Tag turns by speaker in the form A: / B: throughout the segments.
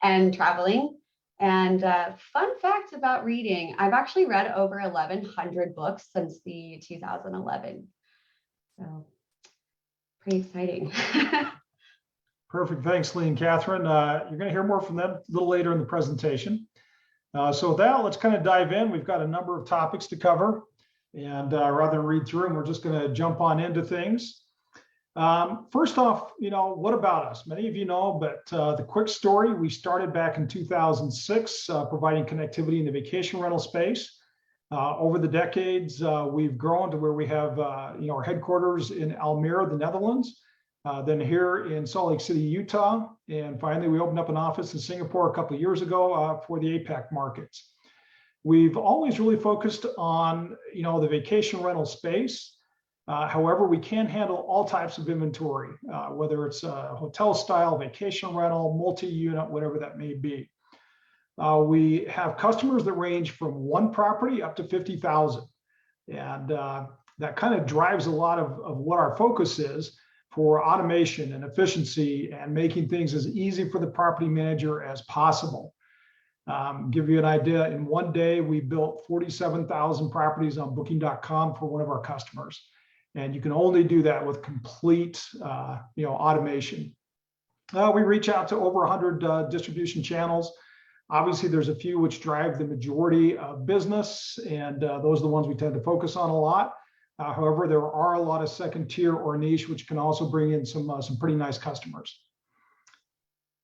A: and traveling. And fun fact about reading, I've actually read over 1,100 books since the 2011. So pretty exciting.
B: Perfect. Thanks, Lee and Catherine. You're going to hear more from them a little later in the presentation. So with that, let's kind of dive in. We've got a number of topics to cover. And rather than read through them, we're just going to jump on into things. First off, what about us? Many of you know, but the quick story, we started back in 2006, providing connectivity in the vacation rental space. Over the decades, we've grown to where we have our headquarters in Almere, the Netherlands, then here in Salt Lake City, Utah, and finally we opened up an office in Singapore a couple of years ago for the APAC markets. We've always really focused on the vacation rental space. However, we can handle all types of inventory, whether it's a hotel style, vacation rental, multi-unit, whatever that may be. We have customers that range from one property up to 50,000. And that kind of drives a lot of what our focus is for automation and efficiency and making things as easy for the property manager as possible. Give you an idea, in one day, we built 47,000 properties on booking.com for one of our customers. And you can only do that with complete automation. We reach out to over 100 distribution channels. Obviously, there's a few which drive the majority of business, and those are the ones we tend to focus on a lot. However, there are a lot of second tier or niche, which can also bring in some pretty nice customers.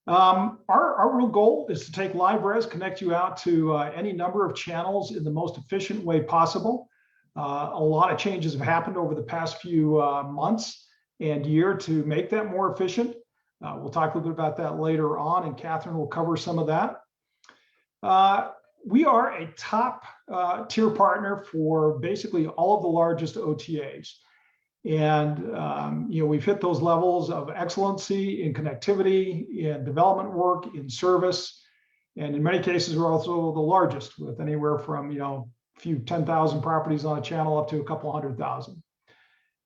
B: Our real goal is to take LiveRez, connect you out to any number of channels in the most efficient way possible. A lot of changes have happened over the past few months and year to make that more efficient. We'll talk a little bit about that later on, and Catherine will cover some of that. We are a top tier partner for basically all of the largest OTAs. And we've hit those levels of excellency in connectivity, in development work, in service. And in many cases, we're also the largest, with anywhere from a few 10,000 properties on a channel up to a couple 100,000.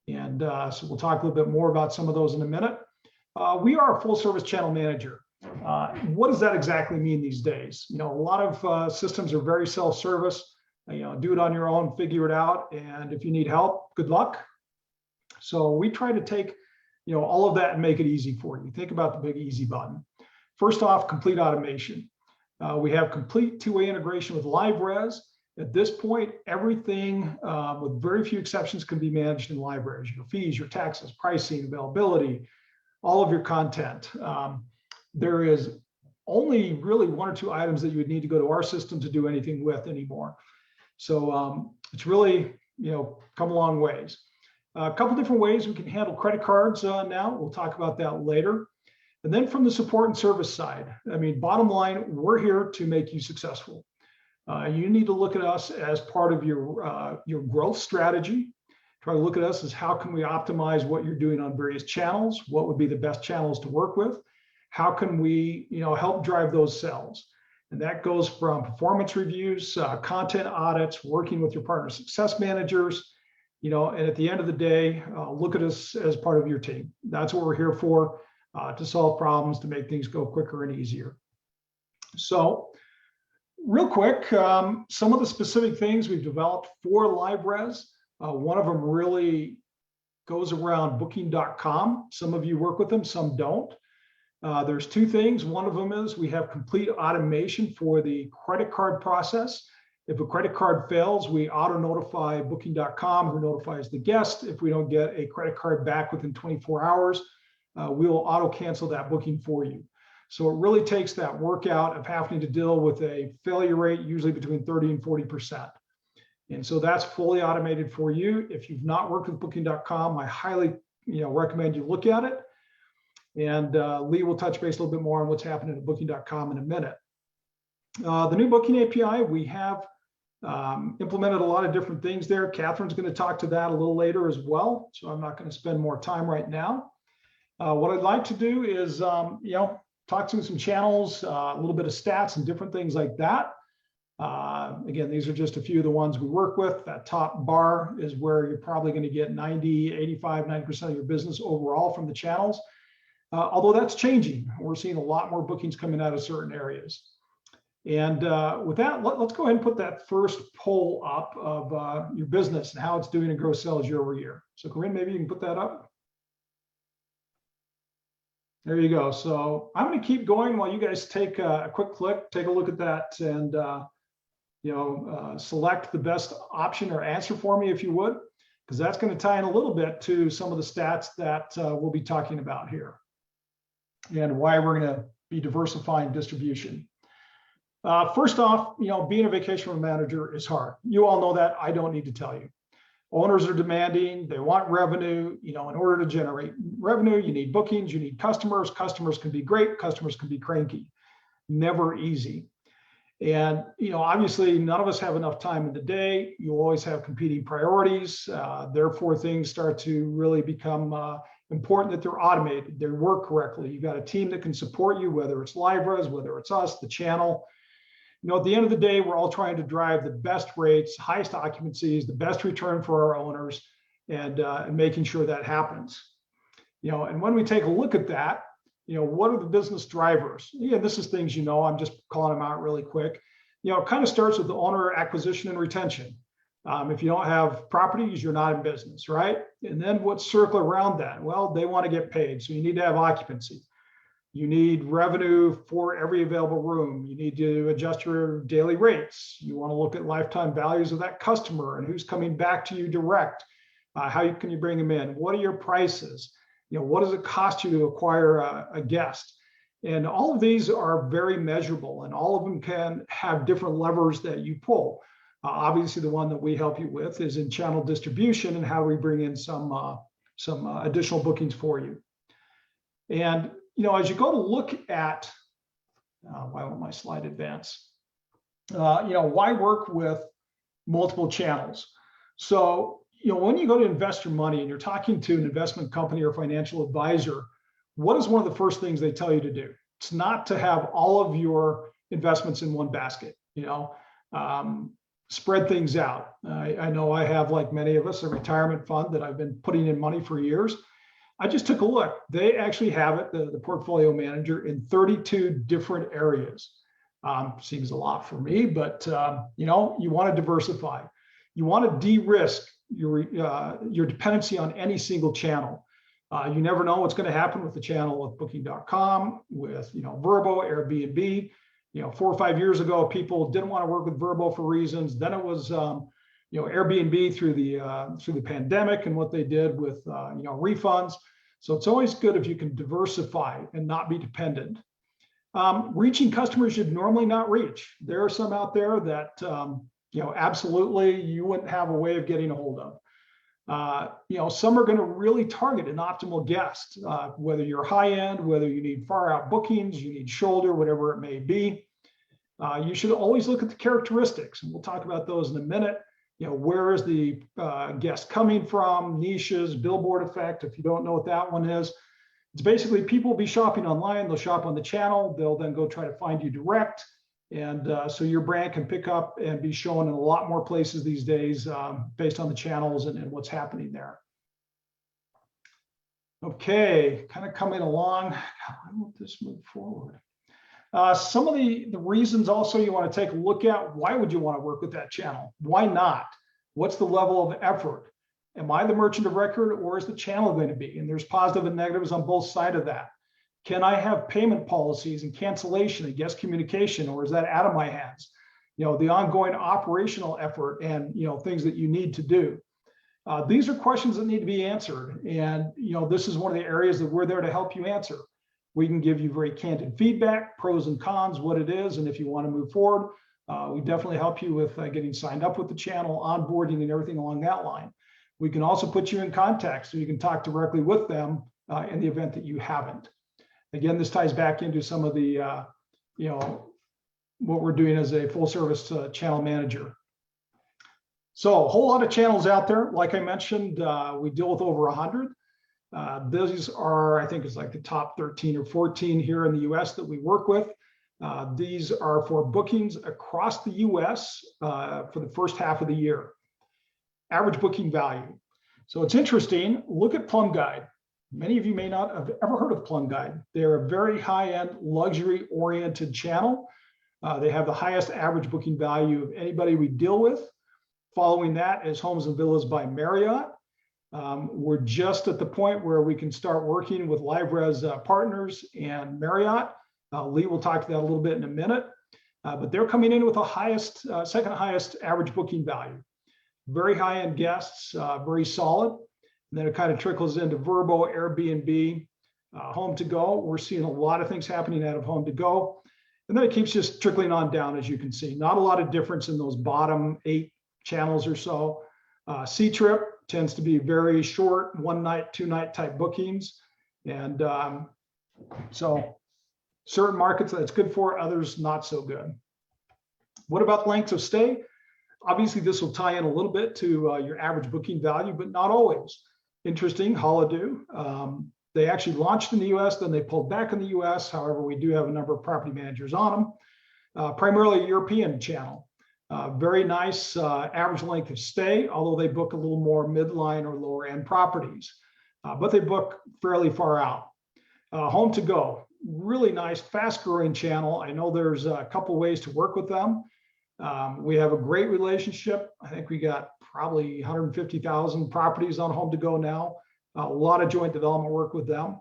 B: And so we'll talk a little bit more about some of those in a minute. We are a full service channel manager. What does that exactly mean these days? A lot of systems are very self-service. Do it on your own, figure it out. And if you need help, good luck. So we try to take all of that and make it easy for you. Think about the big easy button. First off, complete automation. We have complete two-way integration with LiveRez. At this point, everything with very few exceptions can be managed in LiveRez. Your fees, your taxes, pricing, availability, all of your content. There is only really one or two items that you would need to go to our system to do anything with anymore. So it's really come a long ways. A couple different ways we can handle credit cards now. We'll talk about that later. And then from the support and service side, bottom line, we're here to make you successful. You need to look at us as part of your growth strategy. Try to look at us as how can we optimize what you're doing on various channels? What would be the best channels to work with? How can we help drive those sales? And that goes from performance reviews, content audits, working with your partner success managers, and at the end of the day, look at us as part of your team. That's what we're here for, to solve problems, to make things go quicker and easier. So real quick, some of the specific things we've developed for LiveRez. One of them really goes around booking.com. Some of you work with them, some don't. There's two things. One of them is we have complete automation for the credit card process. If a credit card fails, we auto-notify booking.com, who notifies the guest. If we don't get a credit card back within 24 hours, we will auto-cancel that booking for you. So it really takes that work out of having to deal with a failure rate, usually between 30 and 40%. And so that's fully automated for you. If you've not worked with booking.com, I highly recommend you look at it. And Lee will touch base a little bit more on what's happening at booking.com in a minute. The new booking API, we have implemented a lot of different things there. Catherine's going to talk to that a little later as well. So I'm not going to spend more time right now. What I'd like to do is, talk through some channels, a little bit of stats and different things like that. Again, these are just a few of the ones we work with. That top bar is where you're probably going to get 90, 85, 90% of your business overall from the channels. although that's changing. We're seeing a lot more bookings coming out of certain areas. And with that, let's go ahead and put that first poll up of your business and how it's doing in gross sales year over year. So Corinne, maybe you can put that up. There you go. So I'm going to keep going while you guys take a quick click, take a look at that, and select the best option or answer for me if you would, because that's going to tie in a little bit to some of the stats that we'll be talking about here and why we're going to be diversifying distribution. First off, being a vacation rental manager is hard. You all know that. I don't need to tell you. Owners are demanding, they want revenue. In order to generate revenue, you need bookings, you need customers. Customers can be great, customers can be cranky. Never easy. And, obviously none of us have enough time in the day. You always have competing priorities. Therefore, things start to really become important that they're automated, they work correctly. You've got a team that can support you, whether it's LiveRez, whether it's us, the channel. At the end of the day, we're all trying to drive the best rates, highest occupancies, the best return for our owners, and making sure that happens. And when we take a look at that, what are the business drivers? This is things I'm just calling them out really quick. It kind of starts with the owner acquisition and retention. If you don't have properties, you're not in business, right? And then what's circle around that? Well, they want to get paid, so you need to have occupancy. You need revenue for every available room. You need to adjust your daily rates. You want to look at lifetime values of that customer and who's coming back to you direct. How can you bring them in? What are your prices? What does it cost you to acquire a guest? And all of these are very measurable, and all of them can have different levers that you pull. Obviously, the one that we help you with is in channel distribution and how we bring in some additional bookings for you. And as you go to look at, why won't my slide advance? Why work with multiple channels? So, when you go to invest your money and you're talking to an investment company or financial advisor, what is one of the first things they tell you to do? It's not to have all of your investments in one basket, spread things out. I know I have, like many of us, a retirement fund that I've been putting in money for years. I just took a look. They actually have it, the portfolio manager, in 32 different areas. Seems a lot for me, but you want to diversify. You want to de-risk your dependency on any single channel. You never know what's going to happen with the channel with Booking.com, with Vrbo, Airbnb. 4 or 5 years ago, people didn't want to work with Vrbo for reasons. Then it was Airbnb through the pandemic and what they did with refunds. So it's always good if you can diversify and not be dependent. Reaching customers you'd normally not reach. There are some out there that absolutely you wouldn't have a way of getting a hold of. Some are going to really target an optimal guest, whether you're high end, whether you need far out bookings, you need shoulder, whatever it may be. You should always look at the characteristics, and we'll talk about those in a minute. Where is the guest coming from? Niches, billboard effect. If you don't know what that one is, it's basically people will be shopping online. They'll shop on the channel. They'll then go try to find you direct. And so your brand can pick up and be shown in a lot more places these days based on the channels and what's happening there. Okay, kind of coming along. Why won't this move forward? Some of the reasons also you want to take a look at, why would you want to work with that channel? Why not? What's the level of effort? Am I the merchant of record, or is the channel going to be? And there's positive and negatives on both sides of that. Can I have payment policies and cancellation and guest communication, or is that out of my hands? The ongoing operational effort and things that you need to do. These are questions that need to be answered. And this is one of the areas that we're there to help you answer. We can give you very candid feedback, pros and cons, what it is, and if you want to move forward, we definitely help you with getting signed up with the channel, onboarding, and everything along that line. We can also put you in contact so you can talk directly with them in the event that you haven't. Again, this ties back into some of the, what we're doing as a full service channel manager. So a whole lot of channels out there. Like I mentioned, we deal with over 100. These are, I think it's like the top 13 or 14 here in the US that we work with. These are for bookings across the US for the first half of the year. Average booking value. So it's interesting, look at PLUM Guide. Many of you may not have ever heard of Plum Guide. They're a very high-end, luxury-oriented channel. They have the highest average booking value of anybody we deal with. Following that is Homes and Villas by Marriott. We're just at the point where we can start working with LiveRez partners and Marriott. Lee will talk to that a little bit in a minute, but they're coming in with the highest, second highest average booking value. Very high-end guests, very solid. And then it kind of trickles into Vrbo, Airbnb, Home to Go. We're seeing a lot of things happening out of Home to Go. And then it keeps just trickling on down, as you can see. Not a lot of difference in those bottom 8 channels or so. C-Trip tends to be very short, 1 night, 2 night type bookings. And so certain markets that's good for, others not so good. What about length of stay? Obviously, this will tie in a little bit to your average booking value, but not always. Interesting, Holiday. They actually launched in the US, then they pulled back in the US. However, we do have a number of property managers on them, primarily a European channel. Very nice average length of stay, although they book a little more midline or lower end properties, but they book fairly far out. Home to Go, really nice, fast growing channel. I know there's a couple ways to work with them. We have a great relationship. I think we got probably 150,000 properties on Home to Go now. A lot of joint development work with them.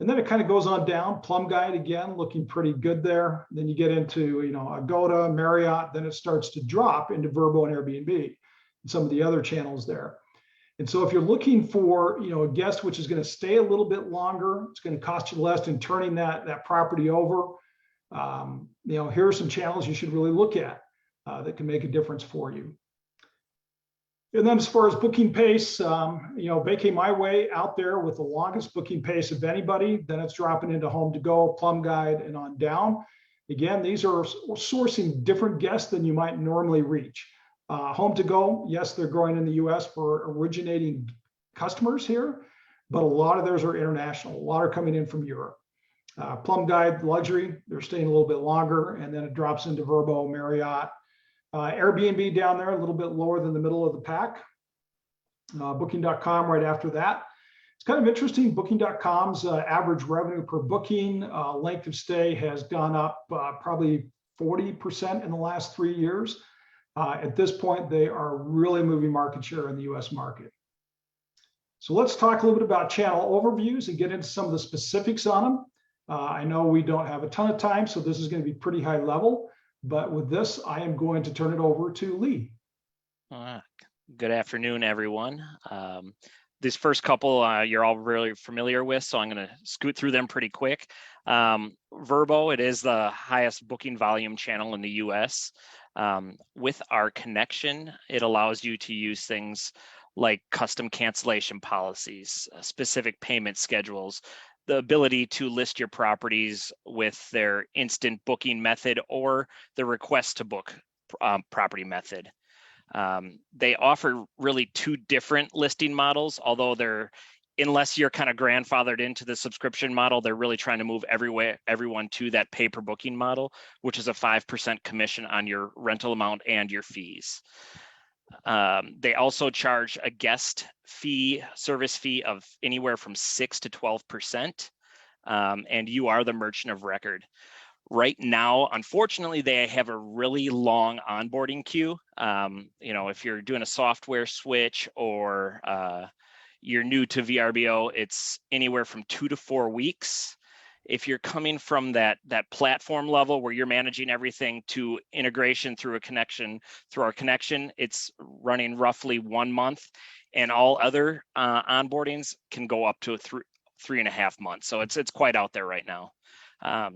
B: And then it kind of goes on down. Plum Guide, again, looking pretty good there. Then you get into, Agoda, Marriott, then it starts to drop into Vrbo and Airbnb and some of the other channels there. And so if you're looking for, a guest which is going to stay a little bit longer, it's going to cost you less in turning that property over. Here are some channels you should really look at that can make a difference for you. And then as far as booking pace, Vacay My Way out there with the longest booking pace of anybody, then it's dropping into Home to Go, Plum Guide, and on down. Again, these are sourcing different guests than you might normally reach. Home to Go, yes, they're growing in the US for originating customers here, but a lot of theirs are international. A lot are coming in from Europe. Plum Guide, luxury, they're staying a little bit longer, and then it drops into Vrbo, Marriott. Airbnb down there, a little bit lower than the middle of the pack. Booking.com right after that. It's kind of interesting. Booking.com's average revenue per booking, length of stay has gone up probably 40% in the last 3 years. At this point, they are really moving market share in the US market. So let's talk a little bit about channel overviews and get into some of the specifics on them. I know we don't have a ton of time, so this is going to be pretty high level. But with this, I am going to turn it over to Lee.
C: Good afternoon, everyone. These first couple you're all really familiar with, so I'm going to scoot through them pretty quick. Vrbo, it is the highest booking volume channel in the US. With our connection, it allows you to use things like custom cancellation policies, specific payment schedules, the ability to list your properties with their instant booking method or the request to book property method. They offer really 2 different listing models, although unless you're kind of grandfathered into the subscription model, they're really trying to move everyone to that pay per booking model, which is a 5% commission on your rental amount and your fees. They also charge a guest fee, service fee of anywhere from 6 to 12%, and you are the merchant of record. Right now, unfortunately, they have a really long onboarding queue. If you're doing a software switch or you're new to VRBO, it's anywhere from 2 to 4 weeks. If you're coming from that platform level where you're managing everything to integration through our connection, it's running roughly 1 month, and all other onboardings can go up to 3.5 months. So it's quite out there right now.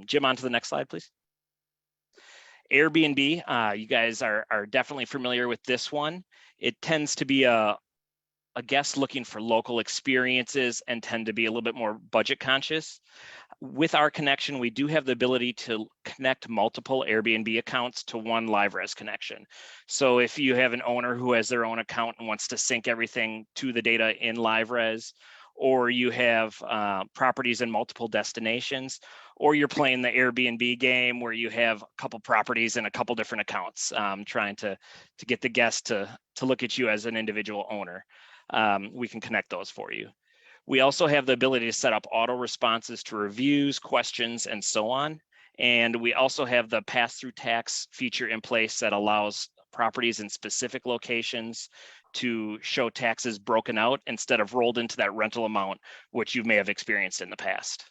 C: Jim, on to the next slide, please. Airbnb, you guys are definitely familiar with this one. It tends to be a guest looking for local experiences and tend to be a little bit more budget conscious. With our connection, we do have the ability to connect multiple Airbnb accounts to one LiveRez connection. So if you have an owner who has their own account and wants to sync everything to the data in LiveRez, or you have properties in multiple destinations, or you're playing the Airbnb game where you have a couple properties in a couple different accounts, trying to get the guest to look at you as an individual owner, we can connect those for you. We also have the ability to set up auto responses to reviews, questions, and so on. And we also have the pass-through tax feature in place that allows properties in specific locations to show taxes broken out instead of rolled into that rental amount, which you may have experienced in the past.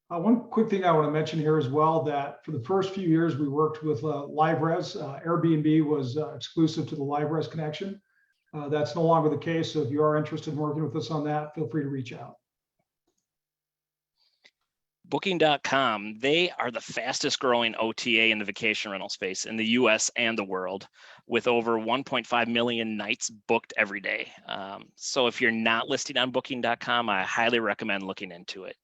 B: One quick thing I want to mention here as well, that for the first few years we worked with LiveRez. Airbnb was exclusive to the LiveRez connection. That's no longer the case. So if you are interested in working with us on that, feel free to reach out.
C: Booking.com, they are the fastest growing OTA in the vacation rental space in the US and the world, with over 1.5 million nights booked every day. So if you're not listing on Booking.com, I highly recommend looking into it.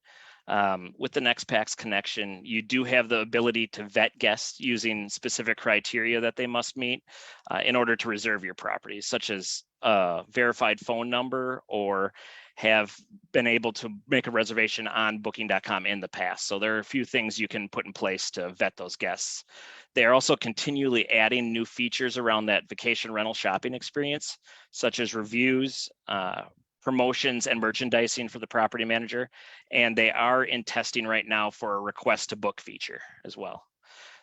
C: With the NextPax connection, you do have the ability to vet guests using specific criteria that they must meet in order to reserve your properties, such as a verified phone number or have been able to make a reservation on Booking.com in the past. So there are a few things you can put in place to vet those guests. They are also continually adding new features around that vacation rental shopping experience, such as reviews, promotions, and merchandising for the property manager. And they are in testing right now for a request to book feature as well.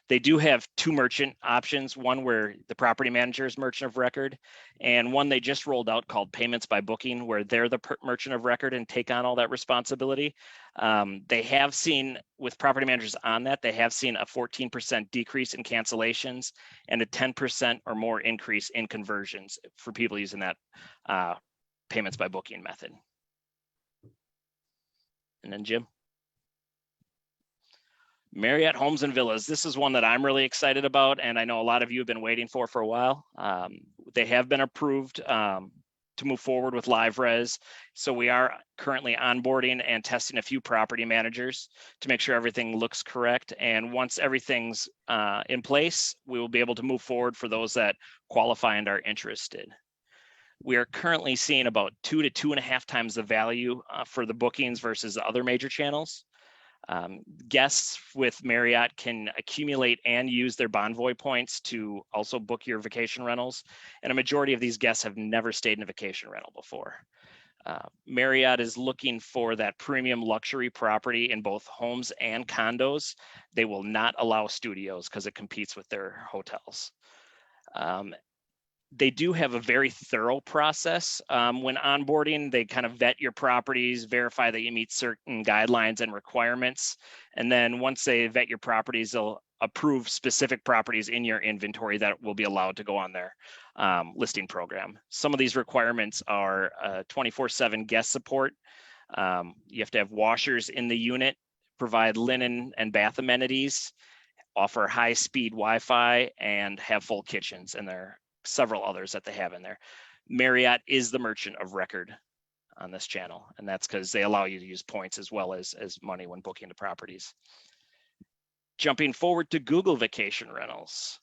C: They do have two merchant options, one where the property manager is merchant of record, and one they just rolled out called Payments by Booking, where they're the merchant of record and take on all that responsibility. They have seen, with property managers on that, they have seen a 14% decrease in cancellations and a 10% or more increase in conversions for people using that Payments by Booking method. And then Jim. Marriott Homes and Villas. This is one that I'm really excited about, and I know a lot of you have been waiting for a while. They have been approved to move forward with LiveRez. So we are currently onboarding and testing a few property managers to make sure everything looks correct. And once everything's in place, we will be able to move forward for those that qualify and are interested. We are currently seeing about 2 to 2.5 times the value for the bookings versus the other major channels. Guests with Marriott can accumulate and use their Bonvoy points to also book your vacation rentals. And a majority of these guests have never stayed in a vacation rental before. Marriott is looking for that premium luxury property in both homes and condos. They will not allow studios because it competes with their hotels. They do have a very thorough process when onboarding. They kind of vet your properties, verify that you meet certain guidelines and requirements. And then once they vet your properties, they'll approve specific properties in your inventory that will be allowed to go on their listing program. Some of these requirements are 24/7 guest support. You have to have washers in the unit, provide linen and bath amenities, offer high-speed Wi-Fi, and have full kitchens. And there are several others that they have in there. Marriott is the merchant of record on this channel, and that's because they allow you to use points as well as money when booking the properties. Jumping forward to Google Vacation Rentals.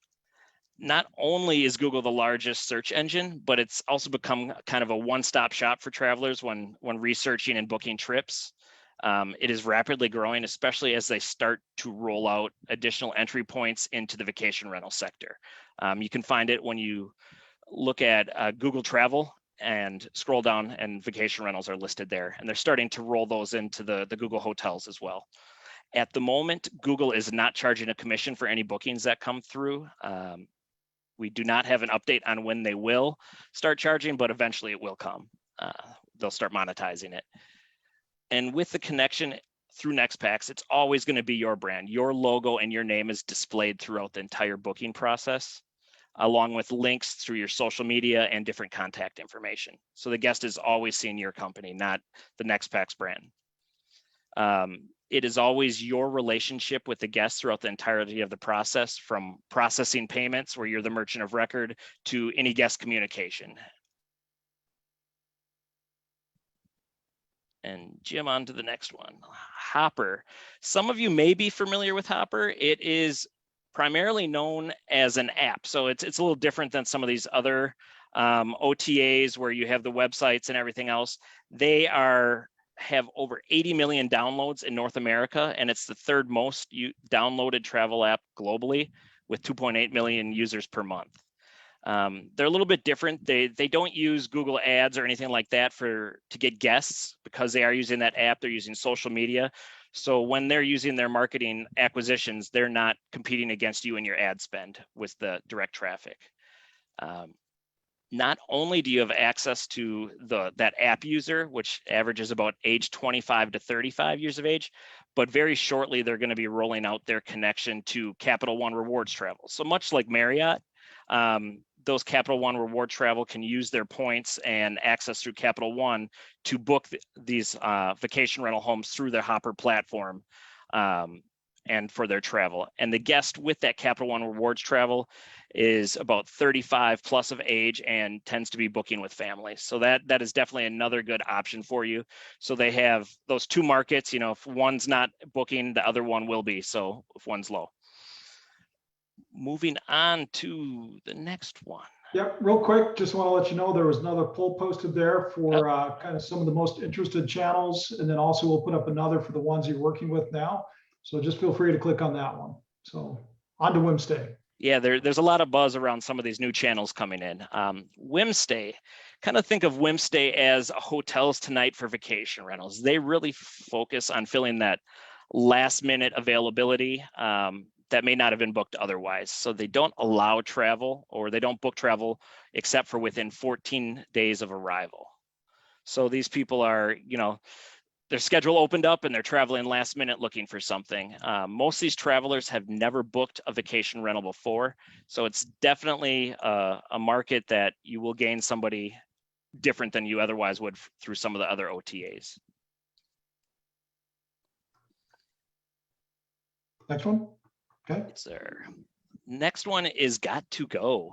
C: Not only is Google the largest search engine, but it's also become kind of a one-stop shop for travelers when researching and booking trips. It is rapidly growing, especially as they start to roll out additional entry points into the vacation rental sector. You can find it when you look at Google Travel and scroll down, and vacation rentals are listed there. And they're starting to roll those into the Google hotels as well. At the moment, Google is not charging a commission for any bookings that come through. We do not have an update on when they will start charging, but eventually it will come. They'll start monetizing it. And with the connection through NextPax, it's always going to be your brand. Your logo and your name is displayed throughout the entire booking process, along with links through your social media and different contact information. So the guest is always seeing your company, not the NextPax brand. It is always your relationship with the guest throughout the entirety of the process, from processing payments, where you're the merchant of record, to any guest communication. And Jim, on to the next one. Hopper. Some of you may be familiar with Hopper. It is primarily known as an app. So it's a little different than some of these other OTAs where you have the websites and everything else. They have over 80 million downloads in North America, and it's the third most downloaded travel app globally with 2.8 million users per month. They're a little bit different. They don't use Google Ads or anything like that to get guests, because they are using that app. They're using social media. So when they're using their marketing acquisitions, they're not competing against you in your ad spend with the direct traffic. Not only do you have access to that app user, which averages about age 25 to 35 years of age, but very shortly they're going to be rolling out their connection to Capital One Rewards Travel. So much like Marriott, those Capital One Reward Travel can use their points and access through Capital One to book these vacation rental homes through their Hopper platform and for their travel. And the guest with that Capital One Rewards Travel is about 35 plus of age and tends to be booking with families. So that is definitely another good option for you. So they have those two markets, you know, if one's not booking, the other one will be. So if one's low. Moving on to the next one.
B: Yep, real quick, just want to let you know there was another poll posted there for kind of some of the most interested channels. And then also we'll put up another for the ones you're working with now. So just feel free to click on that one. So on to Wimstay.
C: Yeah, there's a lot of buzz around some of these new channels coming in. Wimstay, kind of think of Wimstay as hotels tonight for vacation rentals. They really focus on filling that last minute availability that may not have been booked otherwise. So they don't allow travel, or they don't book travel except for within 14 days of arrival. So these people are, you know, their schedule opened up and they're traveling last minute looking for something. Most of these travelers have never booked a vacation rental before. So it's definitely a market that you will gain somebody different than you otherwise would through some of the other OTAs.
B: Next one. Okay.
C: Sir. Next one is Got2Go.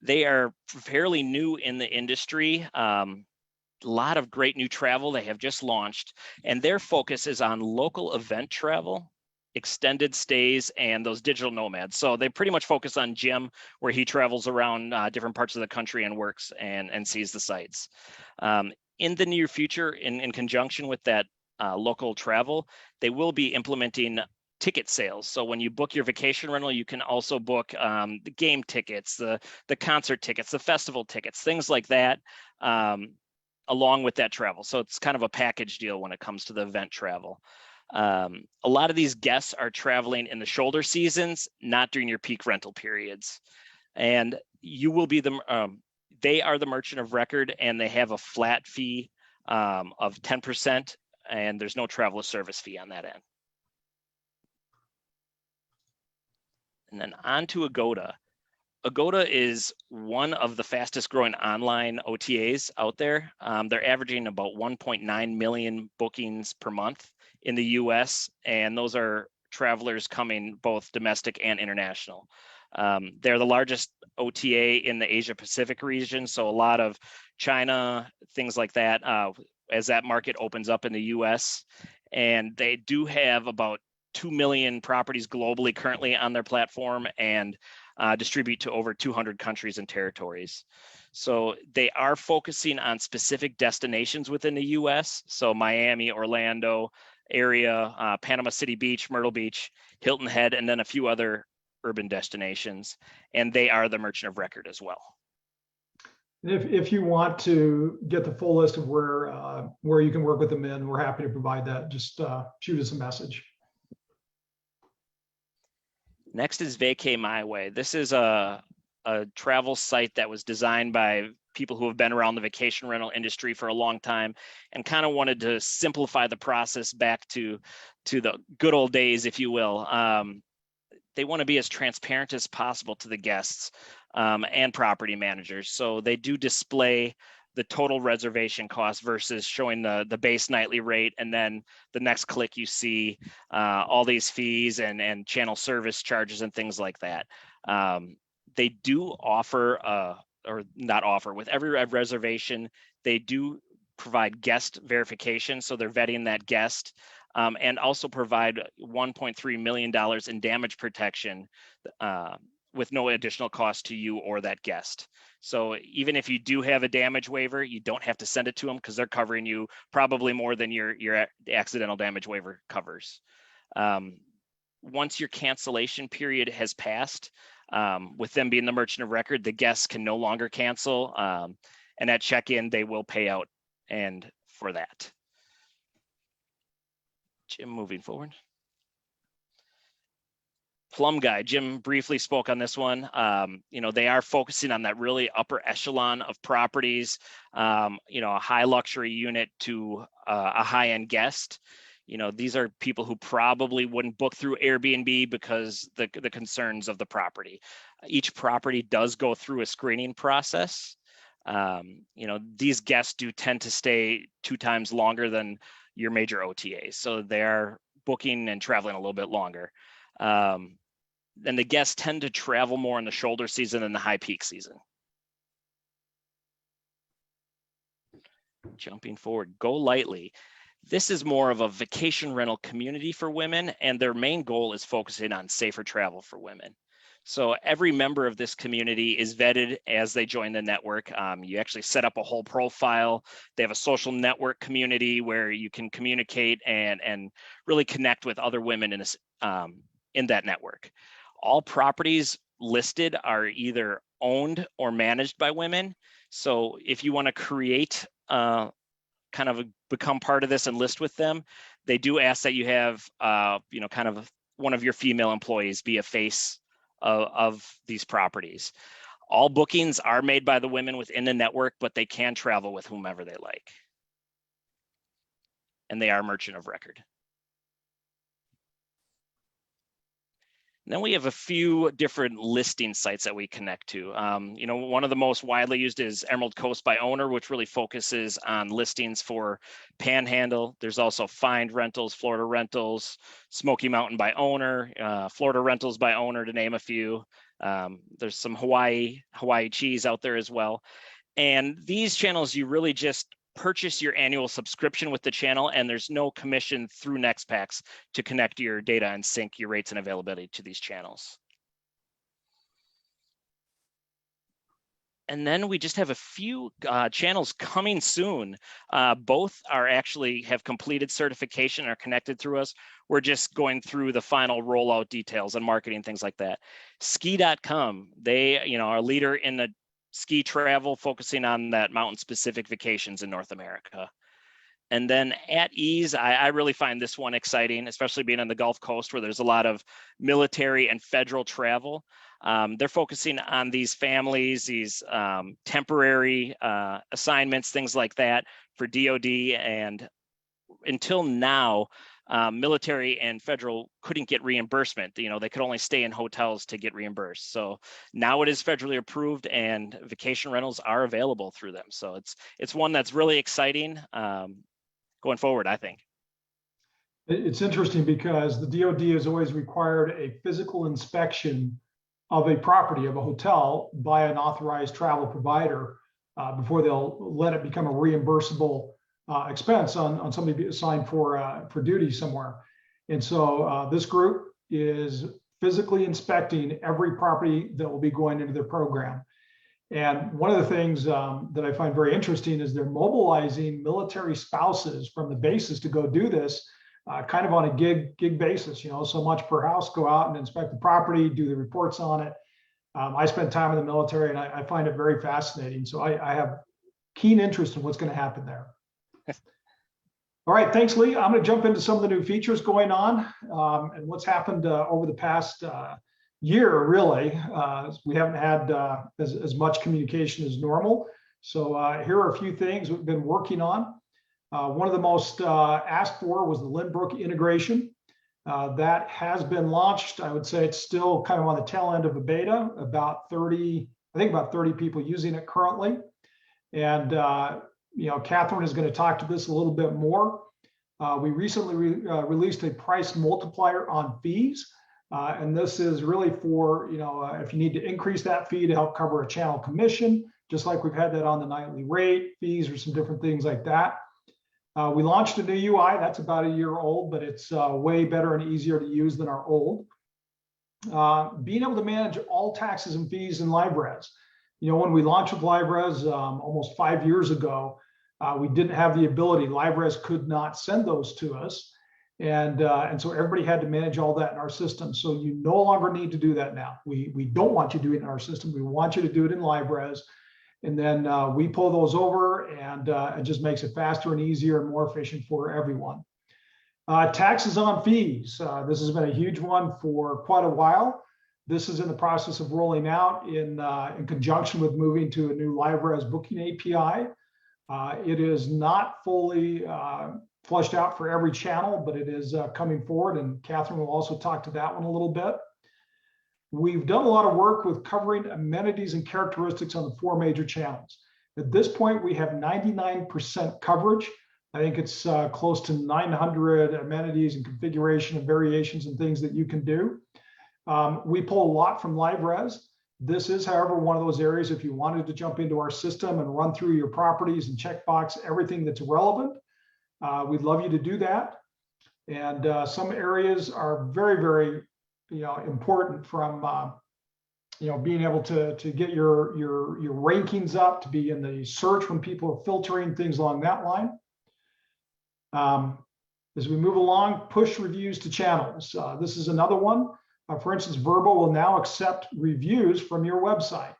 C: They are fairly new in the industry. A lot of great new travel they have just launched, and their focus is on local event travel, extended stays, and those digital nomads. So they pretty much focus on Jim, where he travels around different parts of the country and works and sees the sights. In the near future, in conjunction with that local travel, they will be implementing ticket sales. So when you book your vacation rental, you can also book the game tickets, the concert tickets, the festival tickets, things like that, along with that travel. So it's kind of a package deal when it comes to the event travel. A lot of these guests are traveling in the shoulder seasons, not during your peak rental periods. And you will be they are the merchant of record, and they have a flat fee of 10%, and there's no travel service fee on that end. And then on to Agoda. Agoda is one of the fastest growing online OTAs out there. They're averaging about 1.9 million bookings per month in the US, and those are travelers coming both domestic and international. They're the largest OTA in the Asia Pacific region, so a lot of China, things like that, as that market opens up in the US. And they do have about 2 million properties globally currently on their platform, and distribute to over 200 countries and territories. So they are focusing on specific destinations within the US. So Miami, Orlando area, Panama City Beach, Myrtle Beach, Hilton Head, and then a few other urban destinations. And they are the merchant of record as well.
B: If you want to get the full list of where you can work with them in, we're happy to provide that. Just shoot us a message.
C: Next is Vacay My Way. This is a travel site that was designed by people who have been around the vacation rental industry for a long time and kind of wanted to simplify the process back to the good old days, if you will. They want to be as transparent as possible to the guests and property managers. So they do display the total reservation cost versus showing the base nightly rate, and then the next click you see all these fees and channel service charges and things like that. They do offer, or not offer, with every reservation, they do provide guest verification, so they're vetting that guest, and also provide $1.3 million in damage protection with no additional cost to you or that guest. So even if you do have a damage waiver, you don't have to send it to them because they're covering you probably more than your accidental damage waiver covers. Once your cancellation period has passed, With them being the merchant of record, the guests can no longer cancel. And at check-in, they will pay out and for that. Jim, moving forward. PLUM Guide, Jim briefly spoke on this one. They are focusing on that really upper echelon of properties, a high luxury unit to a high-end guest. These are people who probably wouldn't book through Airbnb because the concerns of the property. Each property does go through a screening process. These guests do tend to stay 2 times longer than your major OTAs. So they're booking and traveling a little bit longer. And the guests tend to travel more in the shoulder season than the high peak season. Jumping forward, Go Lightly. This is more of a vacation rental community for women, and their main goal is focusing on safer travel for women. So every member of this community is vetted as they join the network. You actually set up a whole profile. They have a social network community where you can communicate and really connect with other women in that network. All properties listed are either owned or managed by women. So if you want to create become part of this and list with them, they do ask that you have one of your female employees be a face of these properties. All bookings are made by the women within the network, but they can travel with whomever they like. And they are merchant of record. And then we have a few different listing sites that we connect to. One of the most widely used is Emerald Coast by Owner, which really focuses on listings for Panhandle. There's also Find Rentals, Florida Rentals, Smoky Mountain by Owner, Florida Rentals by Owner, to name a few. There's some Hawaii Cheese out there as well. And these channels, you really just purchase your annual subscription with the channel, and there's no commission through NextPax to connect your data and sync your rates and availability to these channels. And then we just have a few channels coming soon. Both are actually have completed certification and are connected through us. We're just going through the final rollout details and marketing, things like that. Ski.com, they are a leader in the ski travel, focusing on that mountain specific vacations in North America. And then At Ease, I really find this one exciting, especially being on the Gulf Coast where there's a lot of military and federal travel. They're focusing on these families, these temporary assignments, things like that for DoD. And until now, military and federal couldn't get reimbursement. They could only stay in hotels to get reimbursed. So now it is federally approved, and vacation rentals are available through them. So it's one that's really exciting going forward, I think.
B: It's interesting because the DoD has always required a physical inspection of a property, of a hotel, by an authorized travel provider before they'll let it become a reimbursable expense on somebody assigned for duty somewhere. And so this group is physically inspecting every property that will be going into their program. And one of the things that I find very interesting is they're mobilizing military spouses from the bases to go do this kind of on a gig basis, so much per house, go out and inspect the property, do the reports on it. I spent time in the military, and I find it very fascinating. So I have keen interest in what's going to happen there. All right, thanks, Lee. I'm going to jump into some of the new features going on and what's happened over the past year, really. We haven't had as much communication as normal. So here are a few things we've been working on. One of the most asked for was the Lynbrook integration. That has been launched. I would say it's still kind of on the tail end of a beta, about 30 people using it currently. And Catherine is going to talk to this a little bit more. We recently released a price multiplier on fees. And this is really for, if you need to increase that fee to help cover a channel commission, just like we've had that on the nightly rate, fees, or some different things like that. We launched a new UI that's about a year old, but it's way better and easier to use than our old. Being able to manage all taxes and fees in LiveRez. When we launched with LiveRez almost 5 years ago, we didn't have the ability. LiveRez could not send those to us. And so everybody had to manage all that in our system. So you no longer need to do that now. We don't want you to do it in our system. We want you to do it in LiveRez. And then we pull those over, and it just makes it faster and easier and more efficient for everyone. Taxes on fees. This has been a huge one for quite a while. This is in the process of rolling out in conjunction with moving to a new LiveRez booking API. It is not fully flushed out for every channel, but it is coming forward, and Catherine will also talk to that one a little bit. We've done a lot of work with covering amenities and characteristics on the 4 major channels. At this point, we have 99% coverage. I think it's close to 900 amenities and configuration and variations and things that you can do. We pull a lot from LiveRez. This is, however, one of those areas if you wanted to jump into our system and run through your properties and checkbox everything that's relevant, we'd love you to do that. And some areas are very, very important, from being able to get your rankings up, to be in the search when people are filtering, things along that line. As we move along, push reviews to channels. This is another one. For instance, Verbo will now accept reviews from your website.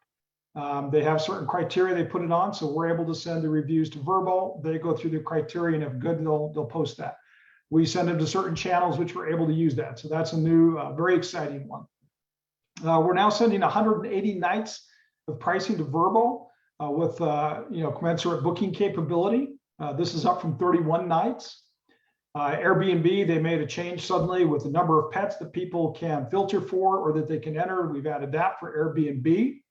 B: They have certain criteria they put it on, so we're able to send the reviews to Verbo. They go through the criteria, and if good, they'll post that. We send them to certain channels which we're able to use that. So that's a new, very exciting one. We're now sending 180 nights of pricing to Verbo with commensurate booking capability. This is up from 31 nights. Airbnb, they made a change suddenly with the number of pets that people can filter for or that they can enter. We've added that for Airbnb.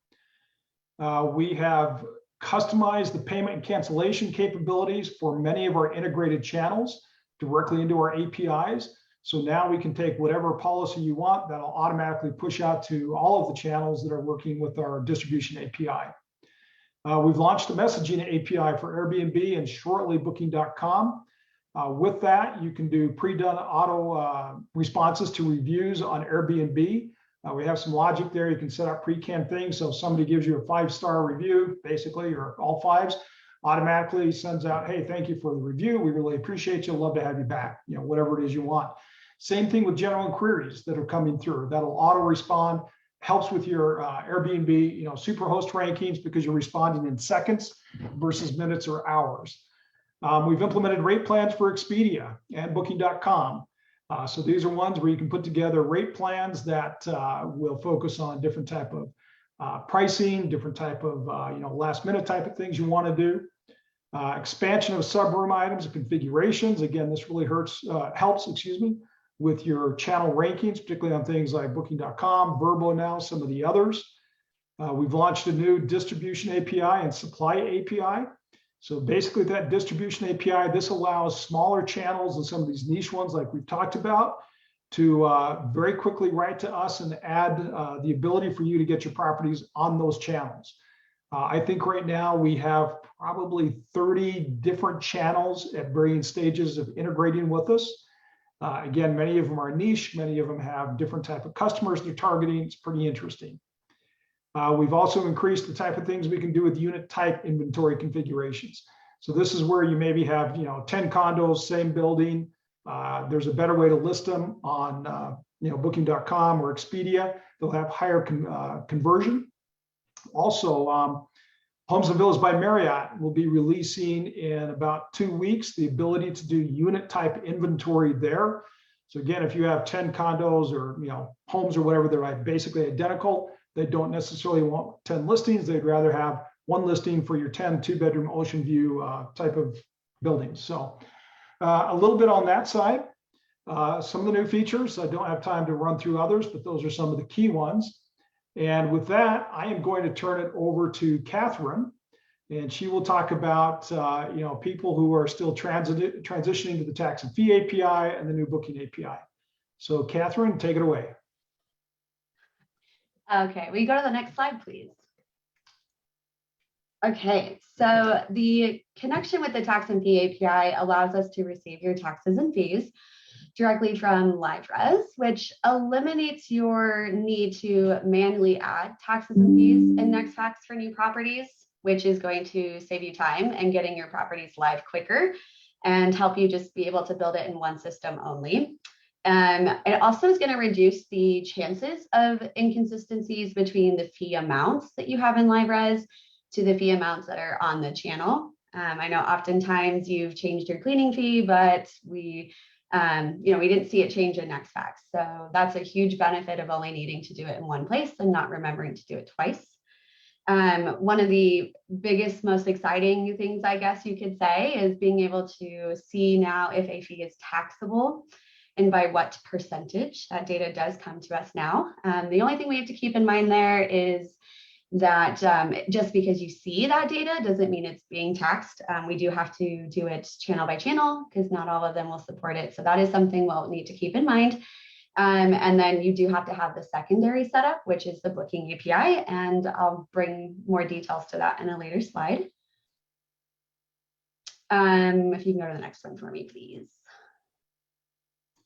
B: We have customized the payment and cancellation capabilities for many of our integrated channels directly into our APIs. So now we can take whatever policy you want, that'll automatically push out to all of the channels that are working with our distribution API. We've launched a messaging API for Airbnb and shortly Booking.com. With that, you can do pre-done auto responses to reviews on Airbnb. We have some logic there. You can set up pre-canned things. So if somebody gives you a 5-star review, basically, or all 5s, automatically sends out, hey, thank you for the review. We really appreciate you. Love to have you back. Whatever it is you want. Same thing with general inquiries that are coming through. That'll auto respond. Helps with your Airbnb, superhost rankings, because you're responding in seconds versus minutes or hours. We've implemented rate plans for Expedia and Booking.com. So these are ones where you can put together rate plans that will focus on different type of pricing, different type of last minute type of things you want to do. Expansion of subroom items and configurations. Again, this really helps with your channel rankings, particularly on things like Booking.com, Verbo now, some of the others. We've launched a new distribution API and supply API. So basically that distribution API, this allows smaller channels and some of these niche ones like we've talked about to very quickly write to us and add the ability for you to get your properties on those channels. I think right now we have probably 30 different channels at varying stages of integrating with us. Again, many of them are niche, many of them have different type of customers they're targeting. It's pretty interesting. We've also increased the type of things we can do with unit type inventory configurations. So this is where you maybe have 10 condos, same building. There's a better way to list them on Booking.com or Expedia. They'll have higher conversion. Also, Homes and Villas by Marriott will be releasing in about 2 weeks the ability to do unit type inventory there. So again, if you have 10 condos or homes or whatever, they're basically identical. They don't necessarily want 10 listings. They'd rather have one listing for your 10 2-bedroom ocean view type of buildings. So a little bit on that side. Some of the new features, I don't have time to run through others, but those are some of the key ones. And with that, I am going to turn it over to Catherine, and she will talk about people who are still transitioning to the tax and fee API and the new booking API. So Catherine, take it away.
A: Okay, will you go to the next slide, please? Okay, so the connection with the tax and fee API allows us to receive your taxes and fees directly from LiveRez, which eliminates your need to manually add taxes and fees in NextPax for new properties, which is going to save you time and getting your properties live quicker and help you just be able to build it in one system only. It also is going to reduce the chances of inconsistencies between the fee amounts that you have in LiveRez to the fee amounts that are on the channel. I know oftentimes you've changed your cleaning fee, but we didn't see it change in NextPax. So that's a huge benefit of only needing to do it in one place and not remembering to do it twice. One of the biggest, most exciting things, I guess you could say, is being able to see now if a fee is taxable and by what percentage. That data does come to us now. The only thing we have to keep in mind there is that just because you see that data doesn't mean it's being taxed. We do have to do it channel by channel because not all of them will support it. So that is something we'll need to keep in mind. And then you do have to have the secondary setup, which is the booking API. And I'll bring more details to that in a later slide. If you can go to the next one for me, please.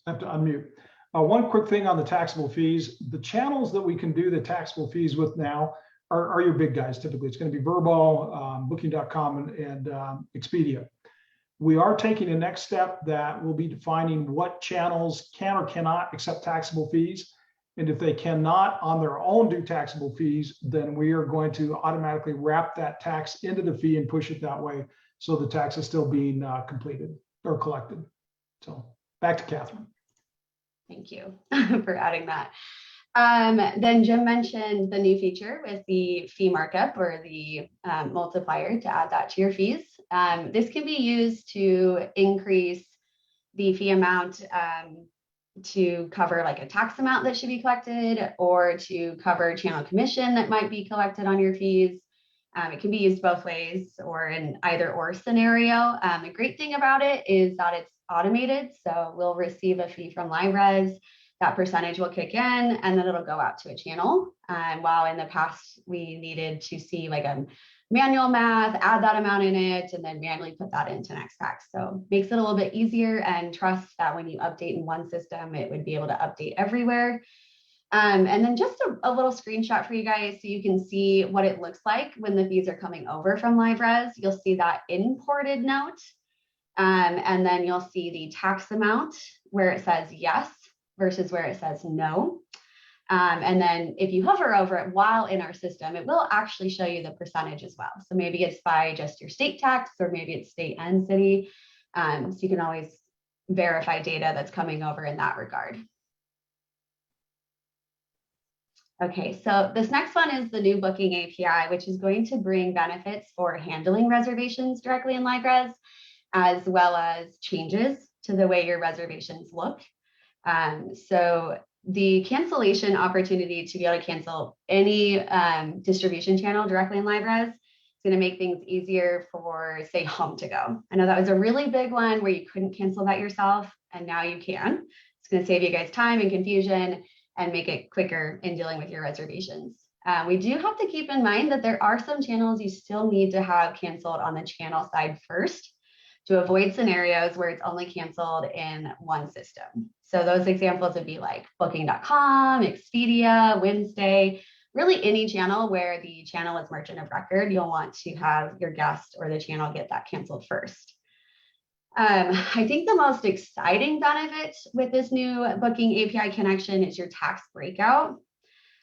B: I have to unmute. One quick thing on the taxable fees. The channels that we can do the taxable fees with now are your big guys. Typically, it's going to be Vrbo, Booking.com, and Expedia. We are taking a next step that will be defining what channels can or cannot accept taxable fees. And if they cannot on their own do taxable fees, then we are going to automatically wrap that tax into the fee and push it that way. So the tax is still being completed or collected. So back to Catherine.
A: Thank you for adding that. Then Jim mentioned the new feature with the fee markup or the multiplier to add that to your fees. This can be used to increase the fee amount to cover like a tax amount that should be collected or to cover channel commission that might be collected on your fees. It can be used both ways or in either or scenario. The great thing about it is that it's automated. So we'll receive a fee from LiveRez. That percentage will kick in and then it'll go out to a channel. While in the past, we needed to see like a manual math, add that amount in it, and then manually put that into NextPax. So makes it a little bit easier and trust that when you update in one system, it would be able to update everywhere. And then just a little screenshot for you guys so you can see what it looks like when the fees are coming over from LiveRez. You'll see that imported note. And then you'll see the tax amount where it says yes versus where it says no. And then if you hover over it while in our system, it will actually show you the percentage as well. So maybe it's by just your state tax or maybe it's state and city. So you can always verify data that's coming over in that regard. Okay, so this next one is the new booking API, which is going to bring benefits for handling reservations directly in LiveRez, as well as changes to the way your reservations look. So the cancellation opportunity to be able to cancel any distribution channel directly in LiveRez is going to make things easier for, say, Home to Go. I know that was a really big one where you couldn't cancel that yourself, and now you can. It's going to save you guys time and confusion and make it quicker in dealing with your reservations. We do have to keep in mind that there are some channels you still need to have canceled on the channel side first to avoid scenarios where it's only canceled in one system. So those examples would be like Booking.com, Expedia, Wednesday, really any channel where the channel is merchant of record, you'll want to have your guest or the channel get that canceled first. I think the most exciting benefit with this new booking API connection is your tax breakout.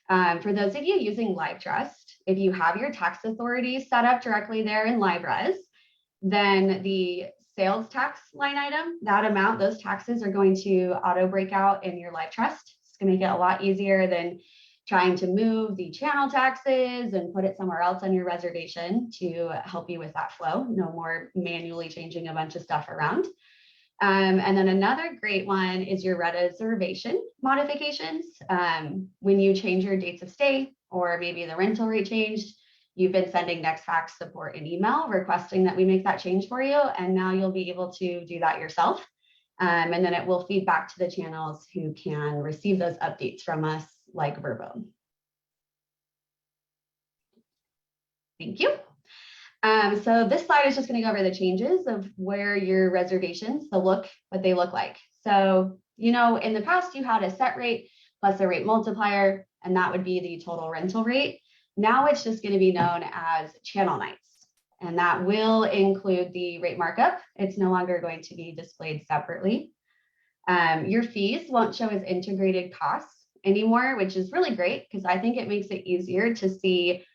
A: For those of you using LiveTrust, if you have your tax authority set up directly there in LiveRez, then the sales tax line item, that amount, those taxes are going to auto break out in your LiveTrust. It's going to make it a lot easier than trying to move the channel taxes and put it somewhere else on your reservation to help you with that flow. No more manually changing a bunch of stuff around. And then another great one is your reservation modifications. When you change your dates of stay or maybe the rental rate changed, you've been sending NextPax support an email requesting that we make that change for you. And now you'll be able to do that yourself. And then it will feed back to the channels who can receive those updates from us, like Vrbo. Thank you. So this slide is just going to go over the changes of where your reservations, what they look like. So, you know, in the past, you had a set rate plus a rate multiplier, and that would be the total rental rate. Now it's just going to be known as channel nights And that will include the rate markup. It's no longer going to be displayed separately. Your fees won't show as integrated costs anymore, which is really great because I think it makes it easier to see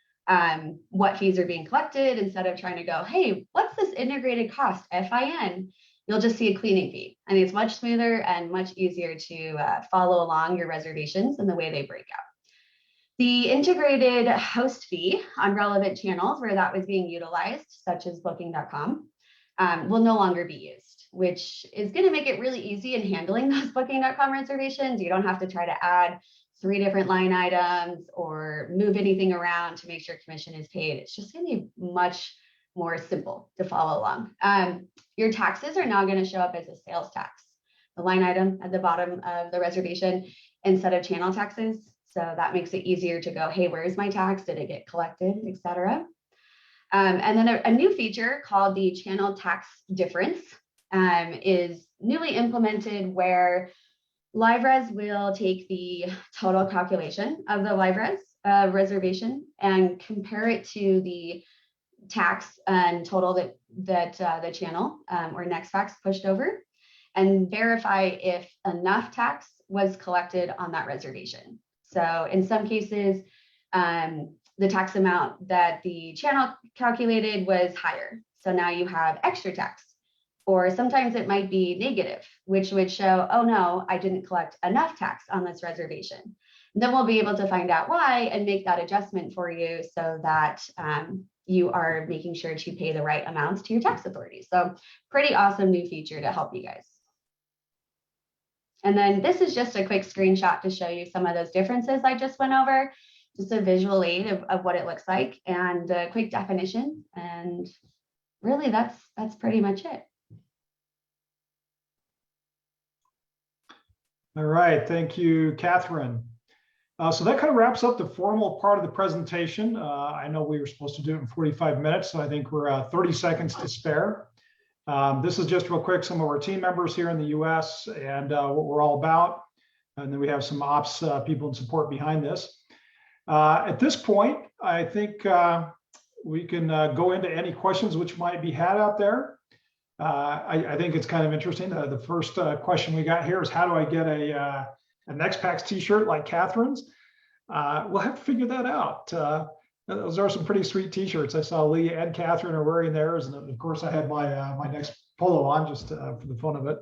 A: what fees are being collected instead of trying to go, hey, what's this integrated cost, FIN? You'll just see a cleaning fee. And it's much smoother and much easier to follow along your reservations and the way they break out. The integrated host fee on relevant channels where that was being utilized, such as booking.com, will no longer be used, which is going to make it really easy in handling those booking.com reservations. You don't have to try to add 3 different line items or move anything around to make sure commission is paid. It's just going to be much more simple to follow along. Your taxes are now going to show up as a sales tax, the line item at the bottom of the reservation instead of channel taxes. So that makes it easier to go, hey, where's my tax? Did it get collected, etc. And then a new feature called the channel tax difference is newly implemented where LiveRez will take the total calculation of the LiveRez reservation and compare it to the tax and total that the channel or NextPax pushed over and verify if enough tax was collected on that reservation. So in some cases, the tax amount that the channel calculated was higher. So now you have extra tax. Or sometimes it might be negative, which would show, oh no, I didn't collect enough tax on this reservation. And then we'll be able to find out why and make that adjustment for you so that you are making sure to pay the right amounts to your tax authorities. So pretty awesome new feature to help you guys. And then this is just a quick screenshot to show you some of those differences I just went over, just a visual aid of what it looks like and a quick definition. And really that's pretty much it.
B: All right, thank you, Catherine. So that kind of wraps up the formal part of the presentation. I know we were supposed to do it in 45 minutes, so I think we're 30 seconds to spare. This is just real quick, some of our team members here in the US and what we're all about. And then we have some ops people in support behind this. At this point, I think we can go into any questions which might be had out there. I think it's kind of interesting. The first question we got here is how do I get a NextPax t-shirt like Catherine's? We'll have to figure that out. Those are some pretty sweet t-shirts. I saw Lee and Catherine are wearing theirs. And of course I had my my next polo on just for the fun of it.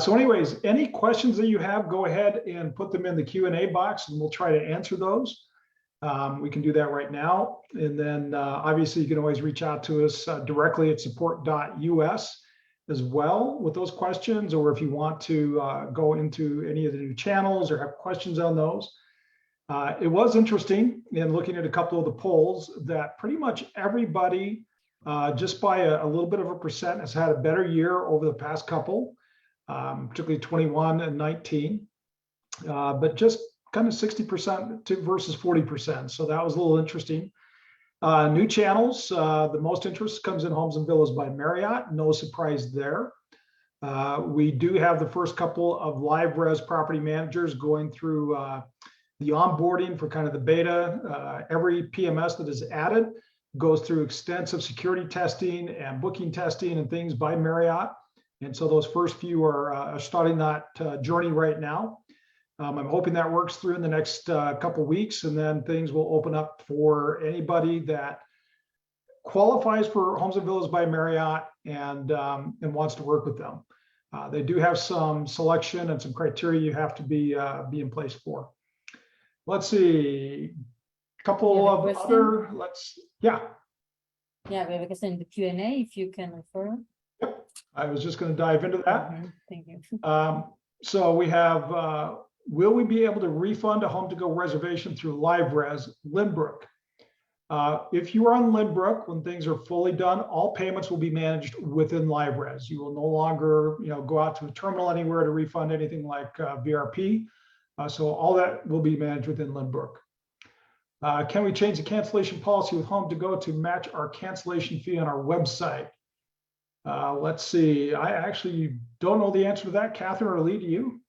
B: So anyways, any questions that you have, go ahead and put them in the Q&A box and we'll try to answer those. We can do that right now. And then obviously you can always reach out to us directly at support.us as well with those questions, or if you want to go into any of the new channels or have questions on those. It was interesting in looking at a couple of the polls that pretty much everybody, just by a little bit of a percent, has had a better year over the past couple, particularly 21 and 19, but just kind of 60% versus 40%. So that was a little interesting. New channels, the most interest comes in Homes and Villas by Marriott. No surprise there. We do have the first couple of LiveRez property managers going through the onboarding for kind of the beta. Every PMS that is added goes through extensive security testing and booking testing and things by Marriott. And so those first few are starting that journey right now. I'm hoping that works through in the next couple weeks, and then things will open up for anybody that qualifies for Homes and Villas by Marriott and wants to work with them. They do have some selection and some criteria you have to be in place for. Let's see, a couple of other, yeah.
D: Yeah, we have a question in the Q&A if you can refer.
B: Yep, I was just going to dive into that.
D: Thank you.
B: So we have, will we be able to refund a home-to-go reservation through LiveRez Lynbrook? If you are on Lynbrook, when things are fully done, all payments will be managed within LiveRez. You will no longer, go out to a terminal anywhere to refund anything like VRP. So all that will be managed within Lynbrook. Can we change the cancellation policy with home-to-go to match our cancellation fee on our website? Let's see. I actually don't know the answer to that. Catherine or Lee, do you?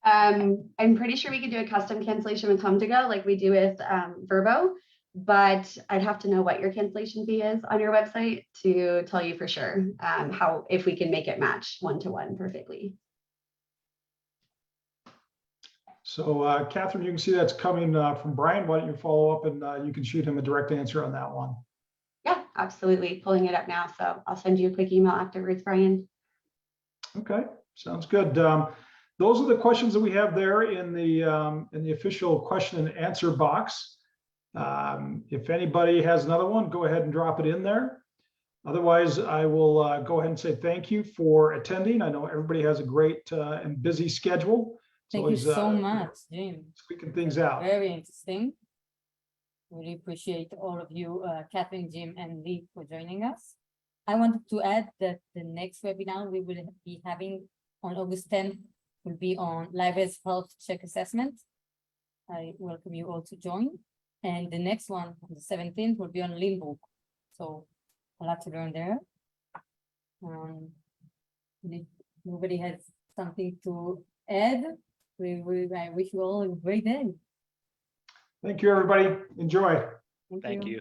A: I'm pretty sure we could do a custom cancellation with home-to-go like we do with Verbo. but I'd have to know what your cancellation fee is on your website to tell you for sure how, if we can make it match one-to-one perfectly.
B: So Catherine, you can see that's coming from Brian. Why don't you follow up and you can shoot him a direct answer on that one.
A: Yeah, absolutely. Pulling it up now. So I'll send you a quick email afterwards, Brian.
B: Okay, sounds good. Those are the questions that we have there in the official question and answer box. If anybody has another one, go ahead and drop it in there. Otherwise, I will go ahead and say thank you for attending. I know everybody has a great and busy schedule.
D: Thank you so much, Jim.
B: Squeaking things out.
D: Very interesting. Really appreciate all of you, Catherine, Jim, and Lee for joining us. I wanted to add that the next webinar we will be having on August 10th will be on LiveRez health check assessment. I welcome you all to join. And the next one on the 17th will be on Limbo. So a lot to learn there. If nobody has something to add, I wish you all a great day.
B: Thank you, everybody. Enjoy.
C: Thank you.